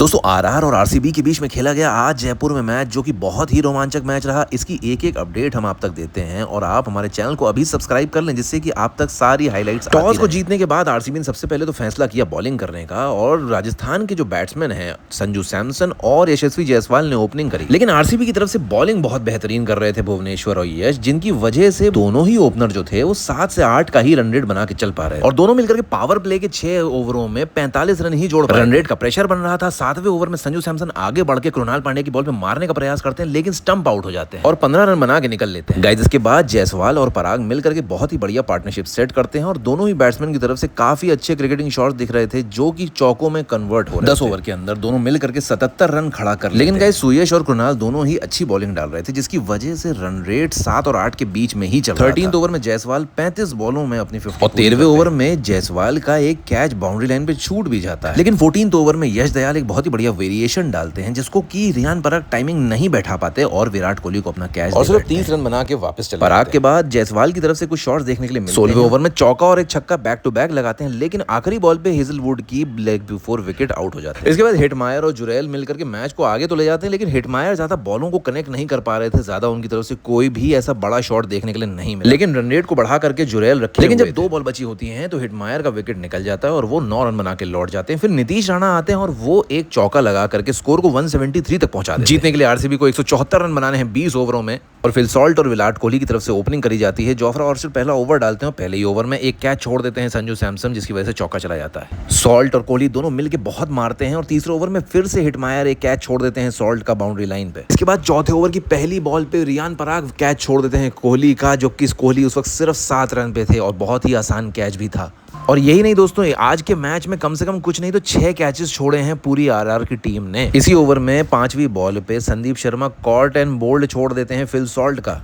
दोस्तों आरआर और आरसीबी के बीच में खेला गया आज जयपुर में मैच, जो कि बहुत ही रोमांचक मैच रहा। इसकी एक एक अपडेट हम आप तक देते हैं और आप हमारे चैनल को अभी सब्सक्राइब कर लें, जिससे कि आप तक सारी हाइलाइट्स। टॉस को जीतने के बाद आरसीबी ने सबसे पहले तो फैसला किया बॉलिंग करने का, और राजस्थान के जो बैट्समैन हैं संजू सैमसन और यशस्वी जायसवाल ने ओपनिंग करी। लेकिन आरसीबी की तरफ से बॉलिंग बहुत बेहतरीन कर रहे थे भुवनेश्वर और यश, जिनकी वजह से दोनों ही ओपनर जो थे वो 7 से 8 का ही रन रेट बना के चल पा रहे, और दोनों मिलकर के पावर प्ले के 6 ओवरों में 45 रन ही जोड़ पाए। रन रेट का प्रेशर बन रहा था। 7वें ओवर में संजू सैमसन आगे बढ़ के कृणाल पांड्या की बॉल पे मारने का प्रयास करते हैं, लेकिन स्टंप आउट हो जाते हैं और 15 रन बना के निकल लेते हैं। गाइस, इसके बाद जायसवाल और पराग मिलकर के बहुत ही बढ़िया पार्टनरशिप सेट करते हैं और दोनों ही बैट्समैन की तरफ से काफी अच्छे क्रिकेटिंग शॉट्स दिख रहे थे, जो कि चौकों में कन्वर्ट हो रहे थे। 10 ओवर के अंदर दोनों मिलकर के 77 रन खड़ा कर। लेकिन गाइस, सुयश और कृणाल दोनों ही अच्छी बॉलिंग डाल रहे थे, जिसकी वजह से रन रेट 7 और 8 के बीच में ही चल रहा था। 13वें ओवर में जायसवाल 35 बॉलों में अपनी 50 और 13वें ओवर में जायसवाल का एक कैच बाउंड्री लाइन पे छूट भी जाता है। लेकिन 14वें ओवर में यश दयाल एक बहुत ही बढ़िया वेरिएशन डालते हैं, जिसको कि रियान पराग टाइमिंग नहीं बैठा पाते और विराट कोहली को अपना कैच और सिर्फ 30 रन बना के वापस चले। पराग के बाद जायसवाल की तरफ से कुछ शॉट्स देखने के लिए मिलते हैं। 16वें ओवर में चौका और एक छक्का बैक टू बैक लगाते हैं, लेकिन आखिरी बॉल पे हेजलवुड की लेग बिफोर विकेट आउट हो जाती है। इसके बाद हिटमायर और जुरैल मिलकर के मैच को आगे तो ले जाते हैं, लेकिन हिटमायर ज्यादा बॉलों को कनेक्ट नहीं कर पा रहे थे। ज्यादा उनकी तरफ से कोई भी ऐसा बड़ा शॉट देखने के लिए नहीं मिला, लेकिन रन रेट को बढ़ा करके जुरैल रखे। लेकिन जब 2 बॉल बची होती है तो हिटमायर का विकेट निकल जाता है और वो 9 रन बना के लौट जाते हैं। फिर नीतीश राणा आते हैं और वो एक चौका लगा करके स्कोर को 173 तक पहुंचा देते हैं। जीतने के लिए आरसीबी को 174 रन बनाने हैं 20 ओवरों में, और फिल सॉल्ट और विराट कोहली की तरफ से ओपनिंग करी जाती है। जोफ्रा आर्चर पहला ओवर डालते हैं और पहले ही ओवर में एक कैच छोड़ देते हैं संजू सैमसन, जिसकी वजह से चौका चला जाता है। सॉल्ट और कोहली दोनों मिलकर बहुत मारते हैं और तीसरे ओवर में फिर से हिटमायर एक कैच छोड़ देते हैं सॉल्ट का बाउंड्री लाइन पे। इसके बाद चौथे ओवर की पहली बॉल पे रियान पराग कैच छोड़ देते हैं कोहली का, जो कि कोहली उस वक्त सिर्फ 7 रन पे थे और बहुत ही आसान कैच भी था। और यही नहीं दोस्तों, आज के मैच में कम से कम कुछ नहीं तो 6 कैचेस छोड़े हैं पूरी आरआर की टीम ने। इसी ओवर में 5वीं बॉल पे Sandeep Sharma caught and bowled छोड़ देते हैं फिल सॉल्ट का।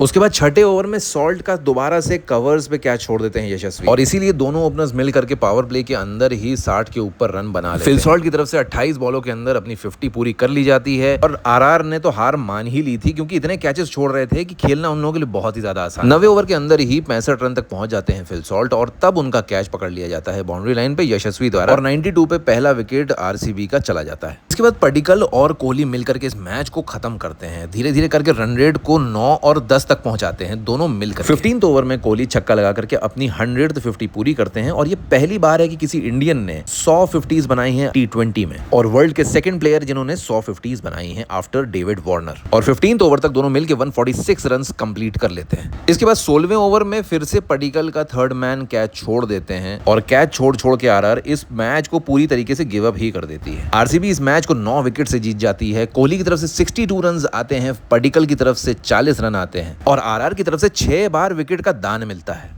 उसके बाद 6ठे ओवर में सॉल्ट का दोबारा से कवर्स पे कैच छोड़ देते हैं यशस्वी, और इसीलिए दोनों ओपनर्स मिल करके पावर प्ले के अंदर ही 60 के ऊपर रन बना लेते हैं। फिल सॉल्ट की तरफ से 28 बॉलों के अंदर अपनी 50 पूरी कर ली जाती है, और आरआर ने तो हार मान ही ली थी, क्योंकि इतने कैचेस छोड़ रहे थे कि खेलना उन लोगों के लिए बहुत ही ज्यादा आसान। 9वें ओवर के अंदर ही 65 रन तक पहुंच जाते हैं फिल सॉल्ट, और तब उनका कैच पकड़ लिया जाता है बाउंड्री लाइन पे यशस्वी द्वारा, और 92 पे पहला विकेट आरसीबी का चला जाता है। इसके बाद पडिक्कल और कोहली मिलकर के इस मैच को खत्म करते हैं। धीरे धीरे करके रन रेट को 9 और 10 तक पहुंचाते हैं दोनों मिलकर। 15वें ओवर में कोहली छक्का लगा करके अपनी 100th 50 पूरी करते हैं, और ये पहली बार है कि किसी इंडियन ने 100 50s बनाई हैं T20 में, और वर्ल्ड के सेकंड प्लेयर जिन्होंने 100 50s बनाई हैं आफ्टर डेविड वार्नर। और 15th ओवर तक दोनों मिलकर 146 रन कंप्लीट कर लेते हैं। इसके बाद 16वें ओवर में फिर से पडिक्कल का थर्ड मैन कैच छोड़ देते हैं, और कैच छोड़ के आरआर इस मैच को पूरी तरीके से गिव अप ही कर देती है। आरसीबी इस मैच को 9 विकेट से जीत जाती है। कोहली की तरफ से 62 रन आते हैं, पडिक्कल की तरफ से 40 रन आते हैं, और आरआर की तरफ से 6 बार विकेट का दान मिलता है।